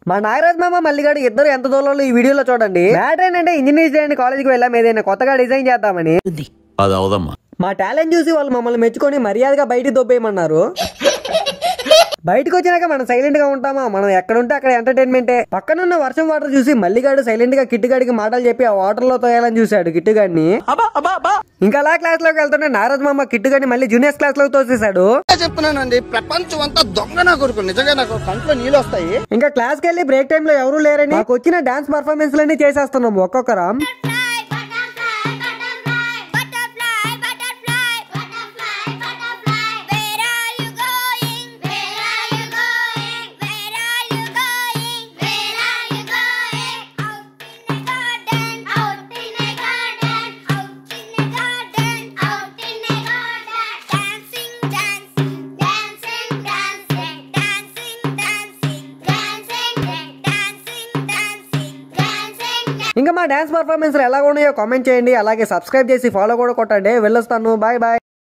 మా నాగరాజ్ మామ మల్లిగాడు ఇద్దరు ఎంత దూరంలో ఈ వీడియోలో చూడండి. మ్యాటర్ ఏంటంటే ఇంజనీరింగ్ చేయండి కాలేజ్కి వెళ్ళాం ఏదైనా కొత్తగా డిజైన్ చేద్దామని. అది అవదమ్మా. మా టాలెంట్ చూసి వాళ్ళు మమ్మల్ని మెచ్చుకొని మర్యాదగా బయటికి దొబ్బేయమన్నారు. బయటకు వచ్చినాక మనం సైలెంట్ గా ఉంటామా? మనం ఎక్కడ ఉంటే అక్కడ ఎంటర్టైన్మెంటే. పక్కనున్న వర్షం వాటర్ చూసి మల్లిగాడు సైలెంట్ గా కిట్టుగాడికి మాటలు చెప్పి ఆ వాటర్ లో తోయాలని చూశాడు కిట్టుగాడిని. ఇంకా అలా క్లాస్ లోకి వెళ్తుంటే నారద్ మామ కిట్టుగాడిని మళ్ళీ జూనియర్స్ క్లాస్ లోకి తోసేశాడు. చెప్తున్నానండి, ప్రపంచం అంతా దొంగ నా కొడుకు, నిజంగా నాకు కంట్లో నీళ్ళు వస్తాయి. ఇంకా క్లాస్ కి వెళ్ళి బ్రేక్ టైమ్ లో ఎవరూ లేరని మాకు వచ్చిన డాన్స్ పర్ఫార్మెన్స్ లన్నీ చేసేస్తున్నాం ఒక్కొక్కరం. ఇంకా మా డాన్స్ పర్ఫార్మెన్స్ ఎలా ఉన్నాయో కామెంట్ చేయండి. అలాగే సబ్స్క్రైబ్ చేసి ఫాలో కూడా కొట్టండి. వెళ్ళొస్తాను. Bye bye.